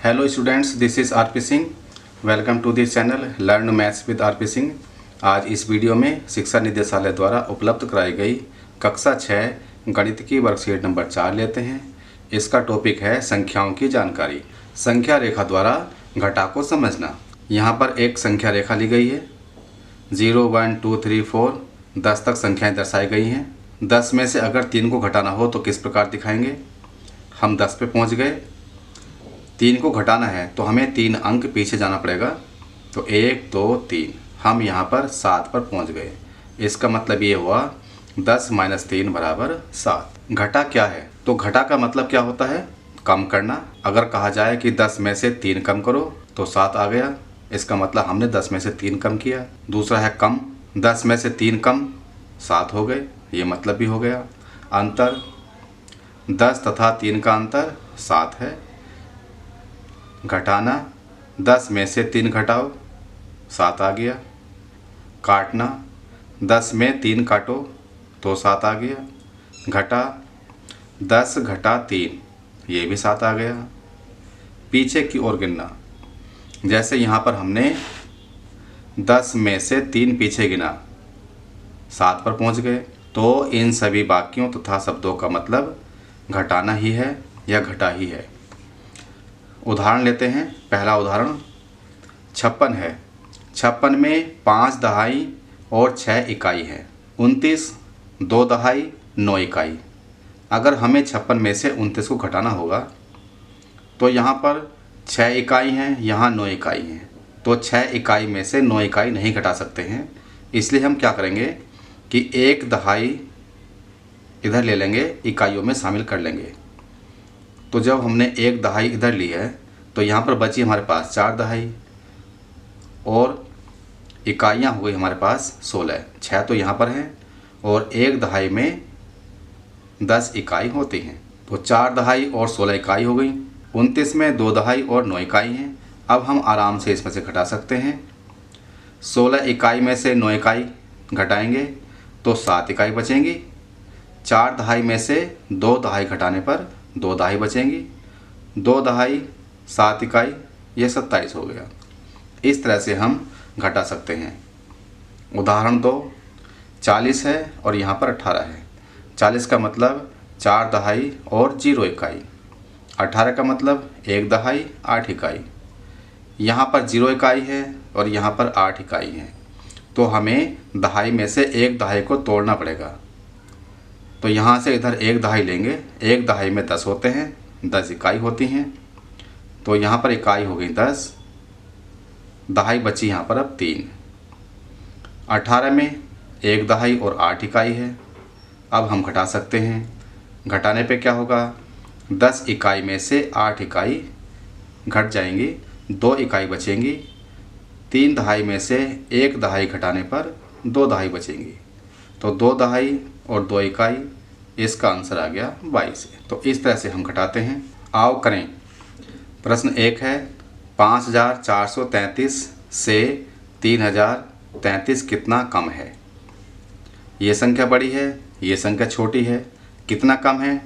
Hello students, this is RP Singh. Welcome to this channel learn maths with RP Singh. आज इस video में शिक्षा निदेशालय द्वारा उपलब्ध कराई गई कक्षा 6 गणित की वर्कशीट नंबर 4 लेते हैं। इसका टॉपिक है संख्याओं की जानकारी। संख्या रेखा द्वारा घटा को समझना। यहाँ पर एक संख्या रेखा ली गई है। 0, 1, 2, 3, 4 10 तक संख्याएँ दर्शाई गई हैं। 10 में से अगर 3 को घटाना हो तो किस प्रकार दिखाएंगे। हम 10 पे पहुँच गए। 3 को घटाना है तो हमें 3 अंक पीछे जाना पड़ेगा। तो 1, 2, 3 हम यहाँ पर 7 पर पहुँच गए। इसका मतलब ये हुआ 10 - 3 = 7। घटा क्या है? तो घटा का मतलब क्या होता है? कम करना। अगर कहा जाए कि 10 में से 3 कम करो तो 7 आ गया। इसका मतलब हमने 10 में से 3 कम किया। दूसरा है कम। 10 में से 3 कम 7 हो गए। ये मतलब भी हो गया। अंतर 10 तथा 3 का अंतर 7 है। घटाना 10 में से 3 घटाओ 7 आ गया। काटना 10 में 3 काटो तो 7 आ गया। घटा 10 घटा 3 ये भी 7 आ गया। पीछे की ओर गिनना, जैसे यहाँ पर हमने 10 में से 3 पीछे गिना 7 पर पहुँच गए। तो इन सभी वाक्यों तथा शब्दों का मतलब घटाना ही है या घटा ही है। उदाहरण लेते हैं। पहला उदाहरण 56 है। 56 में 5 दहाई और 6 इकाई है। 29 2 दहाई 9 इकाई। अगर हमें 56 में से 29 को घटाना होगा तो यहाँ पर 6 इकाई हैं, यहाँ 9 इकाई हैं। तो 6 इकाई में से 9 इकाई नहीं घटा सकते हैं। इसलिए हम क्या करेंगे कि 1 दहाई इधर ले लेंगे, इकाइयों में शामिल कर लेंगे। तो जब हमने 1 दहाई इधर ली है तो यहाँ पर बची हमारे पास 4 दहाई और इकाइयाँ हो गई हमारे पास 16। 6 तो यहाँ पर हैं और 1 दहाई में 10 इकाई होती हैं। तो 4 दहाई और 16 इकाई हो गई। 29 में 2 दहाई और 9 इकाई हैं। अब हम आराम से इसमें से घटा सकते हैं। 16 इकाई में से 9 इकाई घटाएंगे तो 7 इकाई बचेंगी। 4 दहाई में से 2 दहाई घटाने पर 2 दहाई बचेंगी। 2 दहाई 7 इकाई, ये 27 हो गया। इस तरह से हम घटा सकते हैं। उदाहरण 2 40 है और यहाँ पर 18 है। 40 का मतलब 4 दहाई और 0 इकाई। 18 का मतलब 1 दहाई 8 इकाई। यहाँ पर 0 इकाई है और यहाँ पर 8 इकाई है। तो हमें दहाई में से 1 दहाई को तोड़ना पड़ेगा। तो यहाँ से इधर 1 दहाई लेंगे। 1 दहाई में 10 होते हैं, 10 इकाई होती हैं। तो यहाँ पर इकाई हो गई 10, दहाई बची यहाँ पर अब 3। 18 में 1 दहाई और 8 इकाई है। अब हम घटा सकते हैं। घटाने पे क्या होगा? 10 इकाई में से 8 इकाई घट जाएंगी, 2 इकाई बचेंगी। 3 दहाई में से 1 दहाई घटाने पर 2 दहाई बचेंगी। तो 2 दहाई और 2 इकाई, इसका आंसर आ गया 22। तो इस तरह से हम घटाते हैं। आओ करें। प्रश्न 1 है 5433 से 3033 कितना कम है? ये संख्या बड़ी है, ये संख्या छोटी है। कितना कम है?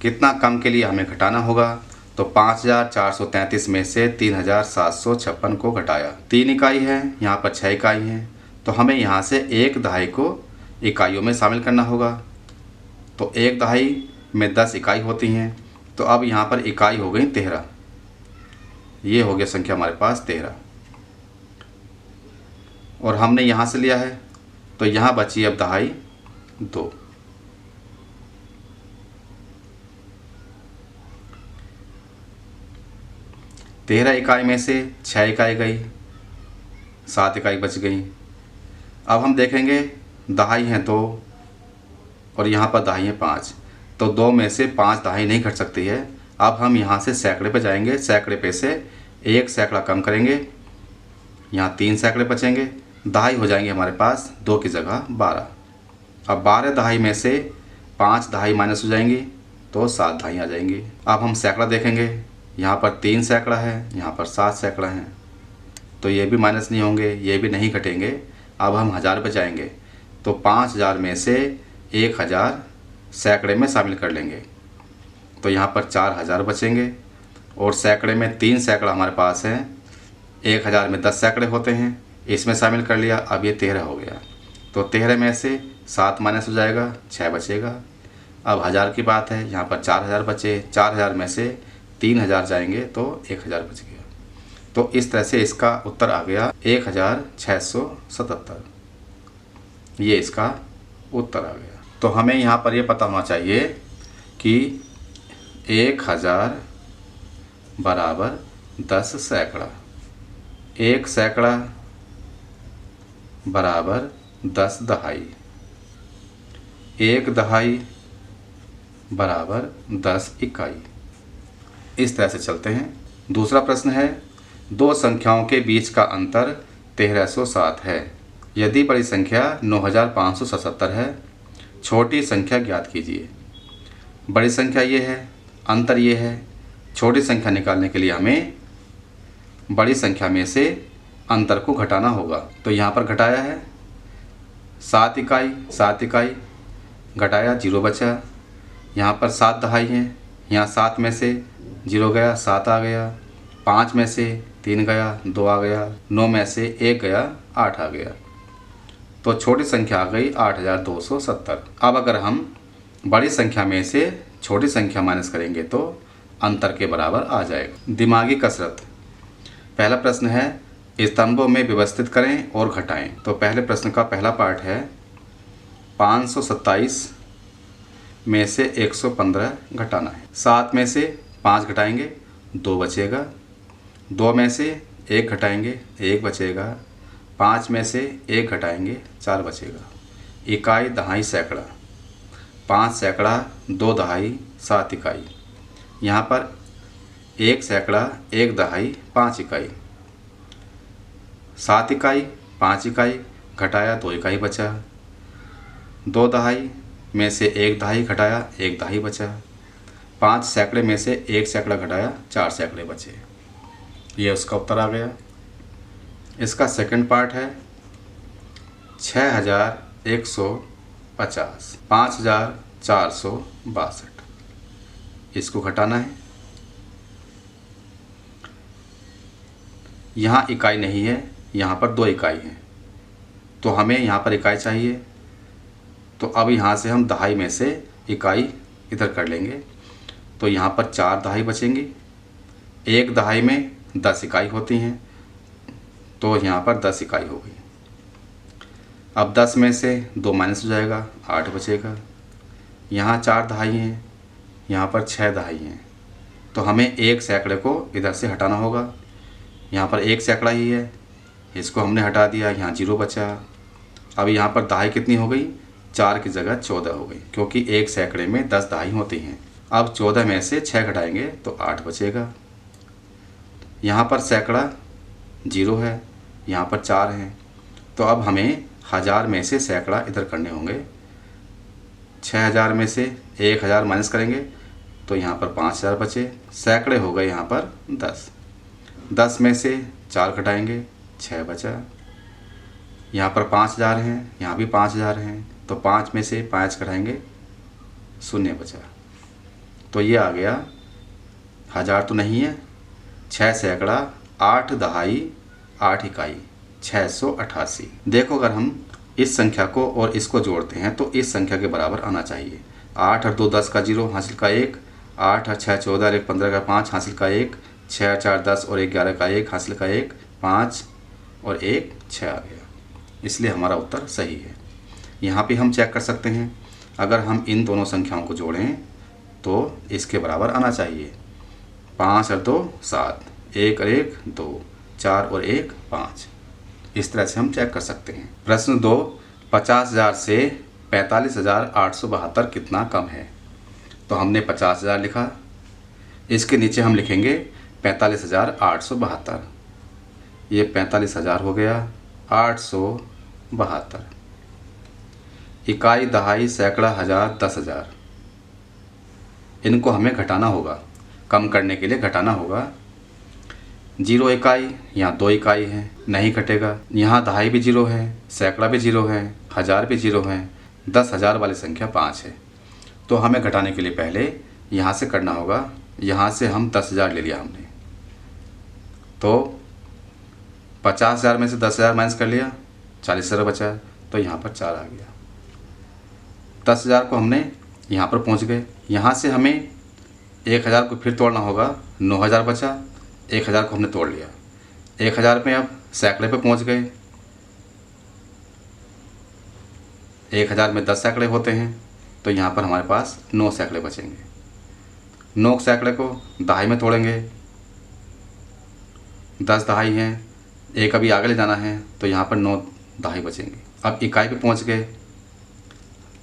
कितना कम के लिए हमें घटाना होगा। तो 5433 में से 3756 को घटाया। 3 इकाई है, यहाँ पर 6 इकाई हैं। तो हमें यहाँ से 1 दहाई को इकाइयों में शामिल करना होगा। तो 1 दहाई में 10 इकाई होती हैं। तो अब यहाँ पर इकाई हो गई 13। ये हो गया संख्या हमारे पास 13 और हमने यहाँ से लिया है। तो यहाँ बची अब दहाई 2। तेरह इकाई में से 6 इकाई गई, 7 इकाई बच गई। अब हम देखेंगे दहाई हैं 2 और यहाँ पर दहाई हैं 5। तो 2 में से 5 दहाई नहीं घट सकती है। अब हम यहाँ से सैकड़े पे जाएंगे। सैकड़े पे से 1 सैकड़ा कम करेंगे, यहाँ 3 सैकड़े बचेंगे। दहाई हो जाएंगे हमारे पास 2 की जगह 12। अब 12 दहाई में से 5 दहाई माइनस हो जाएंगी तो 7 दहाई आ जाएंगी। अब हम सैकड़ा देखेंगे। यहाँ पर 3 सैकड़ा है, यहाँ पर 7 सैकड़ा हैं। तो ये भी माइनस नहीं होंगे, ये भी नहीं घटेंगे। अब हम हज़ार पे जाएंगे। तो 5000 में से 1000 सैकड़े में शामिल कर लेंगे। तो यहाँ पर 4000 बचेंगे। और सैकड़े में 3 सैकड़ा हमारे पास है। 1000 में 10 सैकड़े होते हैं, इसमें शामिल कर लिया। अब ये 13 हो गया, तो 13 में से 7 माइनस हो जाएगा, 6 बचेगा। अब 1000 की बात है, यहाँ पर 4000 बचे। 4000 में से 3000 जाएंगे तो 1000 बच गया। तो इस तरह से इसका उत्तर आ गया 1677। ये इसका उत्तर आ गया। तो हमें यहाँ पर ये पता होना चाहिए कि 1000 बराबर 10 सैकड़ा, 1 सैकड़ा बराबर 10 दहाई, 1 दहाई बराबर 10 इकाई। इस तरह से चलते हैं। दूसरा प्रश्न है, दो संख्याओं के बीच का अंतर 1307 है। यदि बड़ी संख्या 9577 है, छोटी संख्या ज्ञात कीजिए। बड़ी संख्या ये है, अंतर ये है। छोटी संख्या निकालने के लिए हमें बड़ी संख्या में से अंतर को घटाना होगा। तो यहाँ पर घटाया है 7 इकाई, 7 इकाई घटाया 0 बचा। यहाँ पर 7 दहाई हैं, यहाँ 7 में से 0 गया, 7 आ गया। 5 में से 3 गया, 2 आ गया। 9 में से 1 गया, 8 आ गया। तो छोटी संख्या आ गई 8270। अब अगर हम बड़ी संख्या में से छोटी संख्या माइनस करेंगे तो अंतर के बराबर आ जाएगा। दिमागी कसरत। पहला प्रश्न है, स्तंभों में व्यवस्थित करें और घटाएं। तो पहले प्रश्न का पहला पार्ट है, 527 में से 115 घटाना है। 7 में से 5 घटाएंगे, 2 बचेगा। 2 में से 1 घटाएंगे, 1 बचेगा। 5 में से 1 घटाएंगे, 4 बचेगा। इकाई दहाई सैकड़ा, 5 सैकड़ा 2 दहाई 7 इकाई। यहाँ पर 1 सैकड़ा 1 दहाई 5 इकाई। 7 इकाई 5 इकाई घटाया 2 इकाई बचा। 2 दहाई में से 1 दहाई घटाया 1 दहाई बचा। 5 सैकड़े में से 1 सैकड़ा घटाया 4 सैकड़े बचे। ये उसका उत्तर आ गया। इसका सेकंड पार्ट है, 6150 5462। इसको घटाना है। यहाँ इकाई नहीं है, यहाँ पर 2 इकाई है, तो हमें यहाँ पर इकाई चाहिए। तो अब यहाँ से हम दहाई में से इकाई इधर कर लेंगे। तो यहाँ पर 4 दहाई बचेंगी। 1 दहाई में 10 इकाई होती हैं, तो यहाँ पर 10 इकाई हो गई। अब 10 में से 2 माइनस हो जाएगा, 8 बचेगा। यहाँ 4 दहाई हैं, यहाँ पर 6 दहाई हैं, तो हमें 1 सैकड़े को इधर से हटाना होगा। यहाँ पर 1 सैकड़ा ही है, इसको हमने हटा दिया, यहाँ 0 बचा। अब यहाँ पर दहाई कितनी हो गई, 4 की जगह 14 हो गई, क्योंकि 1 सैकड़े में 10 दहाई होती हैं। अब 14 में से 6 घटाएंगे तो 8 बचेगा। यहाँ पर सैकड़ा 0 है, यहाँ पर 4 हैं, तो अब हमें 1000 में से सैकड़ा इधर करने होंगे। 6000 में से 1000 माइनस करेंगे तो यहाँ पर 5000 बचे। सैकड़े हो गए यहाँ पर 10। 10 में से 4 घटाएंगे, 6 बचा। यहाँ पर 5000 हैं, यहाँ भी 5000 हैं, तो 5 में से 5 घटाएंगे, 0 बचा। तो ये आ गया, 1000 तो नहीं है, 6 सैकड़ा 8 दहाई 8 इकाई 688। देखो, अगर हम इस संख्या को और इसको जोड़ते हैं तो इस संख्या के बराबर आना चाहिए। 8 और 2 10 का 0 हासिल का 1, 8 और 6 14 और 1 15 का 5 हासिल का 1, 6 और 4 10 और 1 11 का 1 हासिल का 1, 5 और 1 6 आ गया। इसलिए हमारा उत्तर सही है। यहाँ पे हम चेक कर सकते हैं, अगर हम इन दोनों संख्याओं को जोड़ें तो इसके बराबर आना चाहिए। 5 और 2 7, 1 और 1 2, 4 और 1 5। इस तरह से हम चेक कर सकते हैं। प्रश्न 2, 50,000 से 45,872 कितना कम है। तो हमने 50,000 लिखा, इसके नीचे हम लिखेंगे 45,872। ये 45,000 हो गया, 872। इकाई दहाई सैकड़ा हज़ार 10,000, इनको हमें घटाना होगा। कम करने के लिए घटाना होगा। 0 इकाई, यहाँ 2 इकाई है, नहीं घटेगा। यहाँ दहाई भी 0 है, सैकड़ा भी 0 है, 1000 भी 0 है, 10,000 वाली संख्या 5 है। तो हमें घटाने के लिए पहले यहाँ से करना होगा यहाँ से हम 10,000 ले लिया हमने, तो 50,000 में से 10,000 माइनस कर लिया, 40,000 बचा, तो यहाँ पर 4 आ गया। 10,000 को हमने यहाँ पर पहुँच गए। यहाँ से हमें 1,000 को फिर तोड़ना होगा, 9,000 बचा, 1,000 को हमने तोड़ लिया। 1,000 में अब सैकड़े पे पहुँच गए। 1,000 में 10 सैकड़े होते हैं, तो यहाँ पर हमारे पास 9 सैकड़े बचेंगे। 9 सैकड़े को दहाई में तोड़ेंगे, 10 दहाई हैं, एक अभी आगे ले जाना है, तो यहाँ पर 9 दहाई बचेंगे। अब इकाई पे पहुँच गए,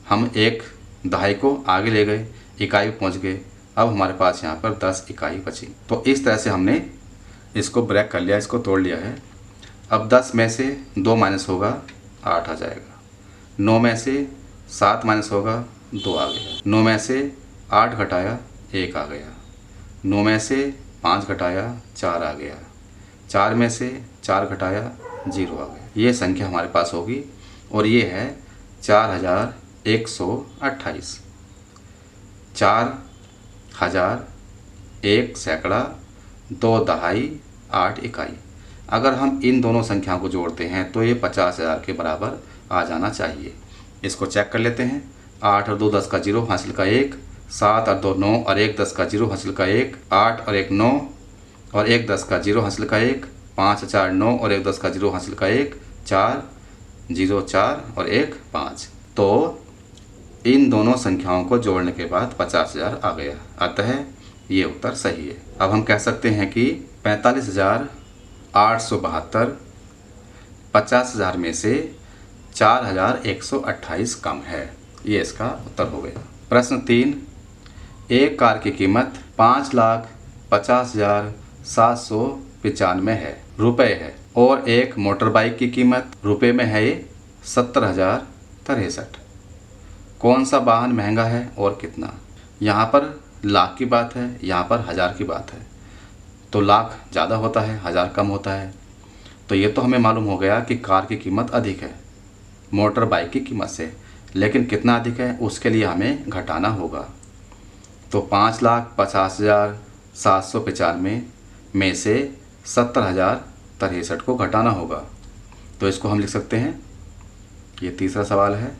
हम एक दहाई को आगे ले गए, इकाई पे पहुँच गए। अब हमारे पास यहाँ पर 10 इकाई बची। तो इस तरह से हमने इसको ब्रेक कर लिया, इसको तोड़ लिया है। अब 10 में से 2 माइनस होगा, 8 आ जाएगा। 9 में से 7 माइनस होगा, 2 आ गया। 9 में से 8 घटाया, 1 आ गया। 9 में से 5 घटाया, 4 आ गया। 4 में से 4 घटाया, 0 आ गया। ये संख्या हमारे पास होगी और ये है 4,128। 4,000, 1 सैकड़ा, 2 दहाई, 8 इकाई। अगर हम इन दोनों संख्याओं को जोड़ते हैं तो ये 50,000 के बराबर आ जाना चाहिए। इसको चेक कर लेते हैं। 8 और 2 10 का 0 हासिल का 1, 7 और 2 9 और 1 10 का 0 हासिल का 1, 8 और 1 9 और 1 10 का 0 हासिल का 1, 5 4 9 और 1 10 का 0 हासिल का 1, 4 0 4 और 1 5। तो इन दोनों संख्याओं को जोड़ने के बाद 50,000 आ गया। अतः ये उत्तर सही है। अब हम कह सकते हैं कि 45,872 50,000 में से 4,128 कम है। ये इसका उत्तर हो गया। प्रश्न 3, एक कार की कीमत 5,50,795 है रुपये है और एक मोटर बाइक की कीमत रुपये में है 70,063। कौन सा वाहन महंगा है और कितना? यहाँ पर लाख की बात है, यहाँ पर हज़ार की बात है। तो लाख ज़्यादा होता है, हज़ार कम होता है। तो ये तो हमें मालूम हो गया कि कार की कीमत अधिक है मोटर बाइक की कीमत से, लेकिन कितना अधिक है उसके लिए हमें घटाना होगा। तो 5,50,795 में से 70,063 को घटाना होगा। तो इसको हम लिख सकते हैं, ये तीसरा सवाल है।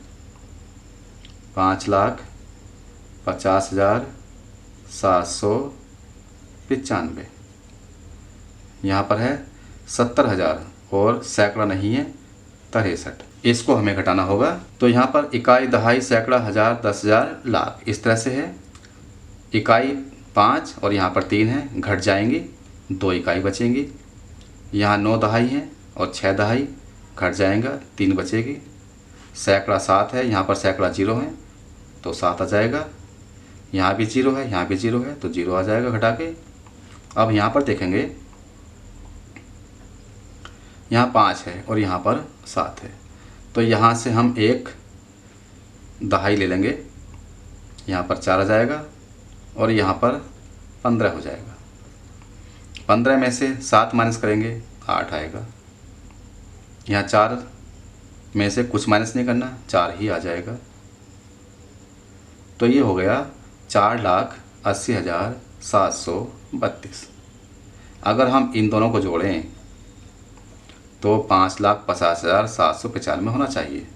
5,50,795, यहाँ पर है 70,000 और सैकड़ा नहीं है 63, इसको हमें घटाना होगा। तो यहाँ पर इकाई, दहाई, सैकड़ा, हज़ार, 10,000, लाख, इस तरह से है। इकाई 5 और यहाँ पर 3 है, घट जाएंगी, 2 इकाई बचेंगी। यहाँ 9 दहाई हैं और 6 दहाई, घट जाएगा, 3 बचेगी। सैकड़ा 7 है, यहाँ पर सैकड़ा 0 है तो 7 आ जाएगा। यहाँ भी 0 है, यहाँ भी 0 है तो 0 आ जाएगा घटा के। अब यहाँ पर देखेंगे, यहाँ 5 है और यहाँ पर 7 है, तो यहाँ से हम 1 दहाई ले लेंगे, यहाँ पर 4 आ जाएगा और यहाँ पर 15 हो जाएगा। 15 में से 7 माइनस करेंगे, 8 आएगा। यहाँ 4 में से कुछ माइनस नहीं करना, 4 ही आ जाएगा। तो ये हो गया 4,80,732। अगर हम इन दोनों को जोड़ें तो 5,50,795 होना चाहिए।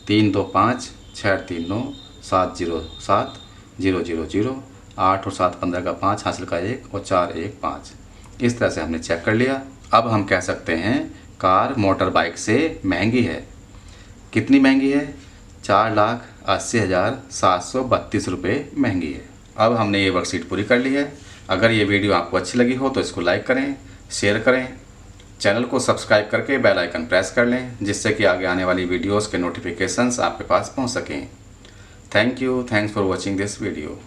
3 2 5, 6 3 9, 7 0 7, 0 0 0, 8 और 7 15 का 5 हासिल का 1 और 4 1 5। इस तरह से हमने चेक कर लिया। अब हम कह सकते हैं कार मोटर बाइक से महंगी है। कितनी महंगी है? 4,80,732 रुपये महंगी है। अब हमने ये वर्कशीट पूरी कर ली है। अगर ये वीडियो आपको अच्छी लगी हो तो इसको लाइक करें, शेयर करें, चैनल को सब्सक्राइब करके बेल आइकन प्रेस कर लें, जिससे कि आगे आने वाली वीडियोस के नोटिफिकेशंस आपके पास पहुंच सकें। Thank you, thanks for watching this video.